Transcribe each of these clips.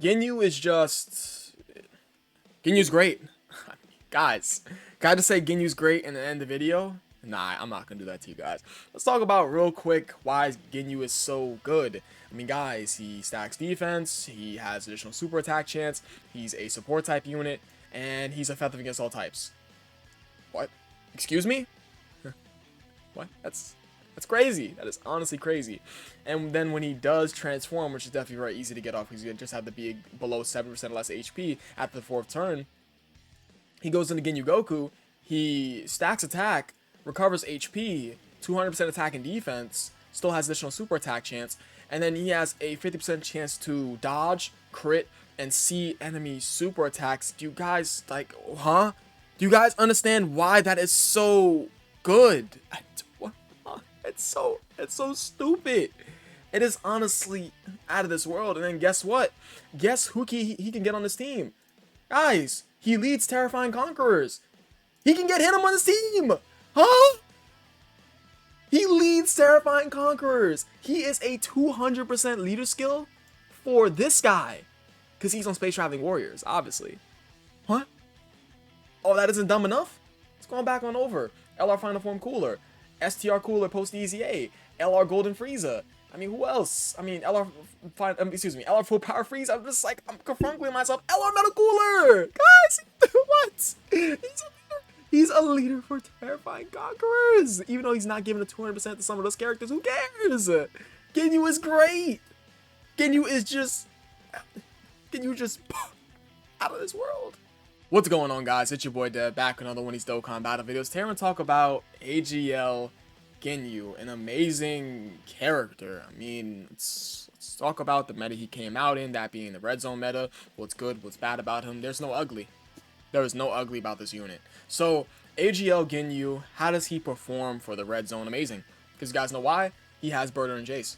Ginyu is just... Ginyu's great. Guys, can I just say Ginyu's great and then end the video? Nah, I'm not gonna do that to you guys. Let's talk about real quick why Ginyu is so good. I mean, guys, he stacks defense, he has additional super attack chance, he's a support type unit, and he's effective against all types. What? Excuse me? What? That's crazy. That is honestly crazy. And then when he does transform, which is definitely very easy to get off because you just have to be below 7% less HP at the 4th turn, he goes into Ginyu Goku, he stacks attack, recovers HP, 200% attack and defense, still has additional super attack chance, and then he has a 50% chance to dodge, crit, and see enemy super attacks. Do you guys, like, huh? Do you guys understand why that is so good? It's so stupid. It is honestly out of this world. And then guess what? Guess who he can get on this team? Guys, he leads Terrifying Conquerors. He can get him on his team. Huh? He leads Terrifying Conquerors. He is a 200% leader skill for this guy. Because he's on Space Traveling Warriors, obviously. What? Oh, that isn't dumb enough? Let's go back on over. LR Final Form Cooler. STR Cooler post EZA. LR Golden Frieza. I mean, who else? I mean, LR Full Power Freeze. I'm just like, I'm confronting myself. LR Metal Cooler! Guys, what? He's a leader for Terrifying Conquerors. Even though he's not giving a 200% to some of those characters, who cares? Ginyu is great. Ginyu just out of this world. What's going on, guys? It's your boy Dev, back with another one of these Dokkan battle videos. Today we're gonna talk about Agl Ginyu, an amazing character. I mean, let's talk about the meta he came out in, that being the red zone meta. What's good, what's bad about him. There's no ugly. There is no ugly about this unit. So, Agl Ginyu, how does he perform for the red zone? Amazing. Because you guys know why? He has Birder and Jace.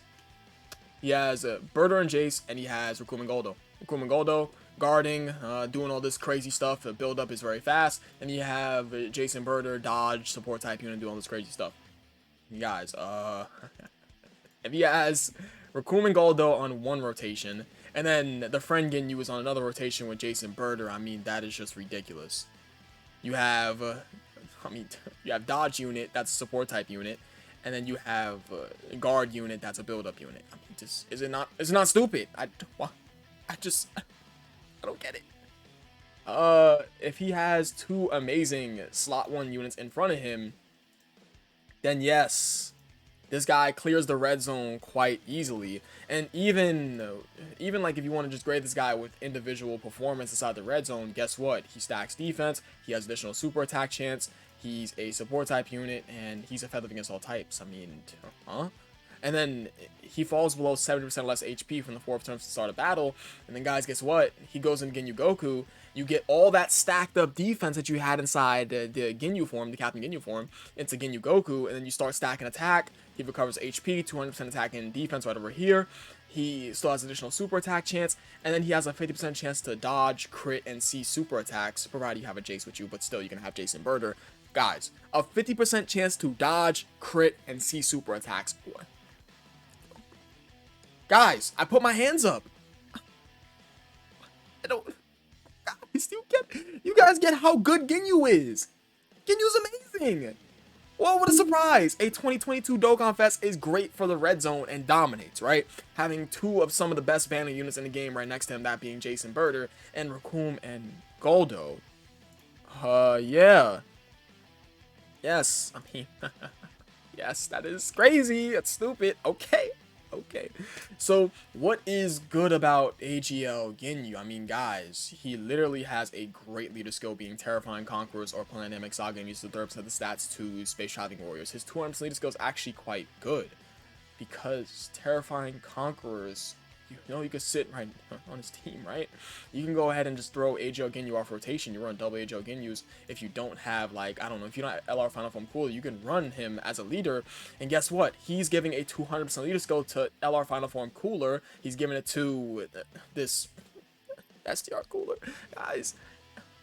He has Birder and Jace, and he has Rikumen Goldo. Rikumen Goldo guarding, doing all this crazy stuff. The build up is very fast. And you have Jason Birder, dodge, support type unit, doing all this crazy stuff. You guys, if he has Rikumen Goldo on one rotation, and then the friend Ginyu is on another rotation with Jason Birder, I mean, that is just ridiculous. You have, you have dodge unit, that's a support type unit, and then you have guard unit, that's a build up unit. I mean, just is it not stupid? I don't get it. If he has two amazing slot 1 units in front of him, then yes, this guy clears the red zone quite easily. And even like if you want to just grade this guy with individual performance inside the red zone, guess what? He stacks defense, he has additional super attack chance, he's a support type unit, and he's effective against all types. I mean, huh? And then he falls below 70% less HP from the 4th turn to start a battle. And then, guys, guess what? He goes into Ginyu Goku. You get all that stacked up defense that you had inside the Ginyu form, the Captain Ginyu form, into Ginyu Goku. And then you start stacking attack. He recovers HP, 200% attack and defense right over here. He still has additional super attack chance. And then he has a 50% chance to dodge, crit, and see super attacks, provided you have a Jace with you. But still, you can have Jason Birder. Guys, a 50% chance to dodge, crit, and see super attacks. Boy. Guys, I put my hands up. I don't. Guys, you guys get how good Ginyu is. Ginyu's amazing. Well, what a surprise. A 2022 Dokkan Fest is great for the red zone and dominates, right? Having two of some of the best banner units in the game right next to him, that being Jason Birder and Rikumen and Goldo. Yeah. Yes, I mean, yes, that is crazy. That's stupid. Okay. So what is good about Agl Ginyu? I mean, guys, he literally has a great leader skill, being Terrifying Conquerors or Planet MX Saga, and uses the 30% of the stats to Space Traveling Warriors. His 200% leader skill is actually quite good because Terrifying Conquerors, you know, you could sit right on his team, right? You can go ahead and just throw Agl Ginyu off rotation. You run double Agl Ginyus. If you don't have, like, I don't know, if you don't have LR Final Form Cooler, you can run him as a leader. And guess what? He's giving a 200% leader skill to LR Final Form Cooler. He's giving it to this STR Cooler. Guys,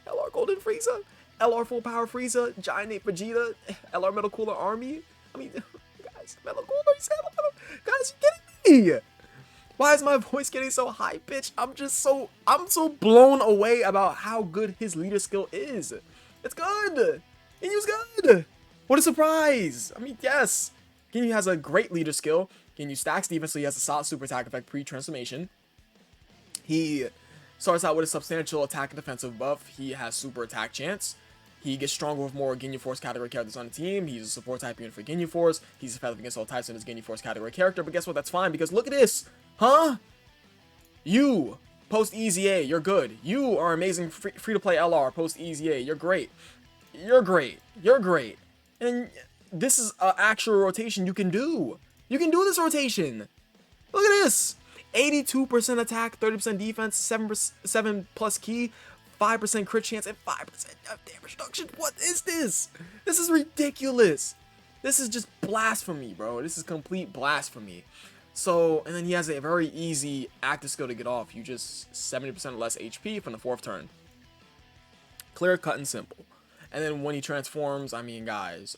LR Golden Frieza, LR Full Power Frieza, Giant Ape Vegeta, LR Metal Cooler Army. I mean, guys, Metal Cooler, guys, you kidding me? Why is my voice getting so high pitched? I'm so blown away about how good his leader skill is. It's good. Ginyu's good. What a surprise. I mean, yes. Ginyu has a great leader skill. Ginyu stacks defense, so he has a solid super attack effect pre-transformation. He starts out with a substantial attack and defensive buff. He has super attack chance. He gets stronger with more Ginyu Force category characters on the team. He's a support type unit for Ginyu Force. He's effective against all types in his Ginyu Force category character. But guess what? That's fine, because look at this. Huh? You, post EZA, you're good. You are amazing free-to-play LR, post EZA, you're great. You're great. You're great. And this is an actual rotation you can do. You can do this rotation. Look at this. 82% attack, 30% defense, 7 plus key, 5% crit chance, and 5% damage reduction. What is this? This is ridiculous. This is just blasphemy, bro. This is complete blasphemy. So, and then he has a very easy active skill to get off. You just 70% less HP from the 4th turn. Clear, cut, and simple. And then when he transforms, I mean, guys,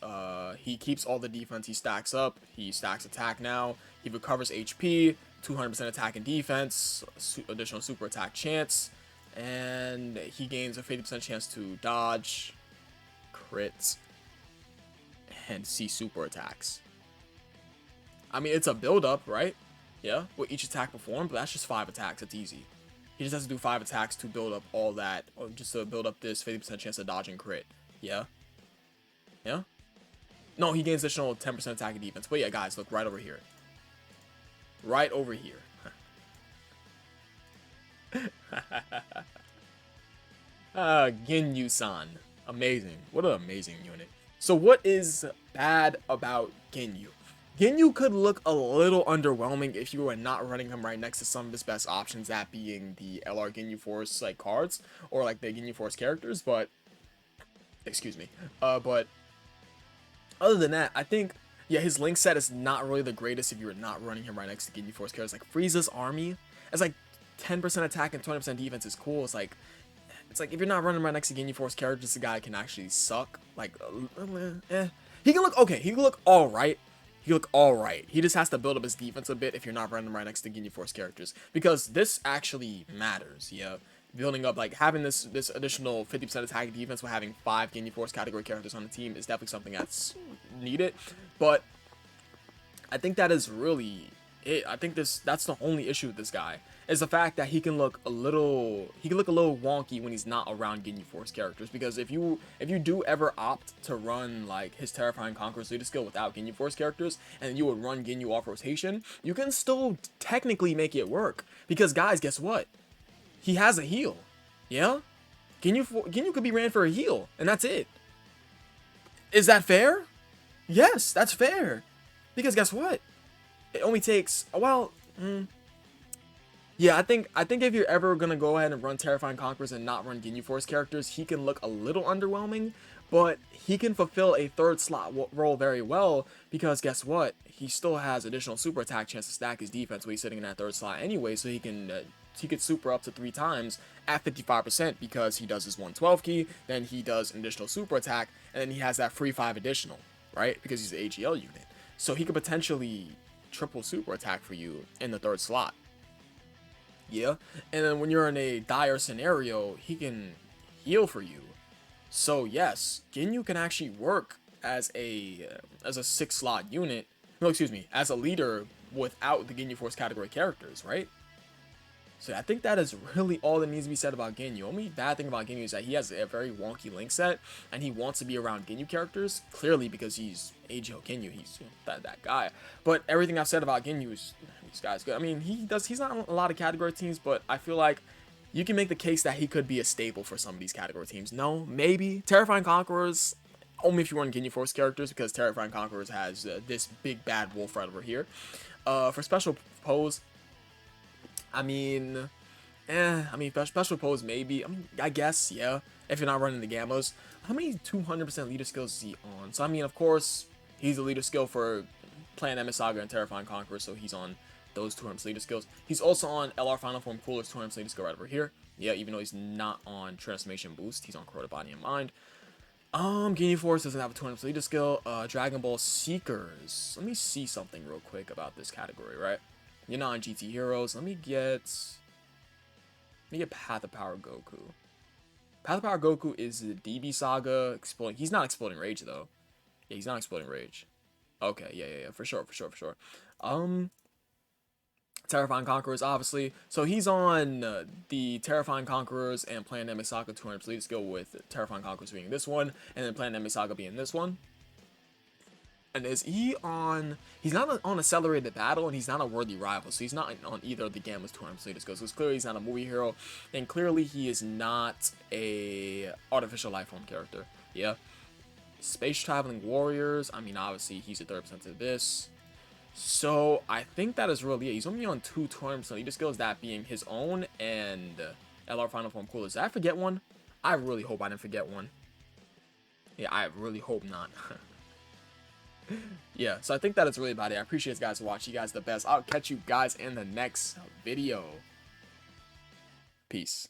he keeps all the defense he stacks up. He stacks attack now. He recovers HP, 200% attack and defense, additional super attack chance, and he gains a 50% chance to dodge, crit, and see super attacks. I mean, it's a build-up, right? Yeah, with each attack performed, but that's just 5 attacks. It's easy. He just has to do 5 attacks to build up all that, or just to build up this 50% chance of dodge and crit. Yeah? Yeah? No, he gains additional 10% attack and defense. But yeah, guys, look, right over here. Right over here. Ginyu-san. Amazing. What an amazing unit. So what is bad about Ginyu? Ginyu could look a little underwhelming if you were not running him right next to some of his best options, that being the LR Ginyu Force like cards, or like the Ginyu Force characters, but excuse me. But other than that, I think, yeah, his link set is not really the greatest if you're not running him right next to Ginyu Force characters. Like Frieza's army, it's like 10% attack and 20% defense is cool. It's like if you're not running right next to Ginyu Force characters, the guy can actually suck. Like, he can look okay. He can look all right. He look all right. He just has to build up his defense a bit if you're not running right next to Ginyu Force characters, because this actually matters. Yeah. Building up, like having this additional 50% attack defense while having 5 Ginyu Force category characters on the team is definitely something that's needed. But I think that is really it. I think that's the only issue with this guy, is the fact that he can look a little wonky when he's not around Ginyu Force characters. Because if you do ever opt to run like his Terrifying Conqueror's leader skill without Ginyu Force characters, and you would run Ginyu off rotation, you can still technically make it work. Because guys, guess what? He has a heal. Yeah? Ginyu could be ran for a heal, and that's it. Is that fair? Yes, that's fair. Because guess what? It only takes, well, yeah, I think if you're ever gonna go ahead and run Terrifying Conquerors and not run Ginyu Force characters, he can look a little underwhelming, but he can fulfill a 3rd slot role very well, because guess what? He still has additional super attack chance to stack his defense when he's sitting in that 3rd slot anyway, so he could super up to 3 times at 55% because he does his 112 key, then he does an additional super attack, and then he has that free 5 additional, right? Because he's an AGL unit. So he could potentially triple super attack for you in the 3rd slot. Yeah, and then when you're in a dire scenario, he can heal for you. So yes, Ginyu can actually work as a 6 slot unit. No, excuse me, as a leader without the Ginyu Force category characters, right? So I think that is really all that needs to be said about Ginyu. Only bad thing about Ginyu is that he has a very wonky link set, and he wants to be around Ginyu characters, clearly because he's Agl Ginyu, he's that guy. But everything I've said about Ginyu is, this guy's good. I mean, he's not on a lot of category teams, but I feel like you can make the case that he could be a staple for some of these category teams. No, maybe. Terrifying Conquerors, only if you run Ginyu Force characters, because Terrifying Conquerors has this big bad wolf right over here. For special pose, I mean, special pose maybe. I mean, I guess, yeah, if you're not running the Gammas. How many 200% leader skills is he on? So, I mean, of course, he's a leader skill for playing MS Saga and Terrifying Conqueror, so he's on those 200% leader skills. He's also on LR Final Form Cooler's 200% leader skill right over here. Yeah, even though he's not on Transformation Boost, he's on Corroded Body and Mind. Ginyu Force doesn't have a 200% leader skill. Dragon Ball Seekers. Let me see something real quick about this category, right? You're not on GT Heroes. Let me get Path of Power Goku. Path of Power Goku is the DB Saga exploding. He's not exploding rage though. Yeah, he's not exploding rage. Okay, yeah, for sure. Terrifying Conquerors, obviously. So he's on the Terrifying Conquerors and Pandemic Saga 200 Lead skill, with Terrifying Conquerors being this one, and then Pandemic Saga being this one. And is he on... He's not on Accelerated Battle, and he's not a Worthy Rival, so he's not on either of the Gamma's 200 Lead skills. So clearly he's not a movie hero, and clearly he is not a Artificial Life Form character. Yeah. Space Traveling Warriors, I mean, obviously he's a 30% to this. So I think that is really it. He's only on 2 200% leader skills, that being his own and LR Final Form Coolers. Did I forget one? I really hope I didn't forget one. Yeah, I really hope not. Yeah, so I think that is really about it. I appreciate you guys watching. You guys are the best. I'll catch you guys in the next video. Peace.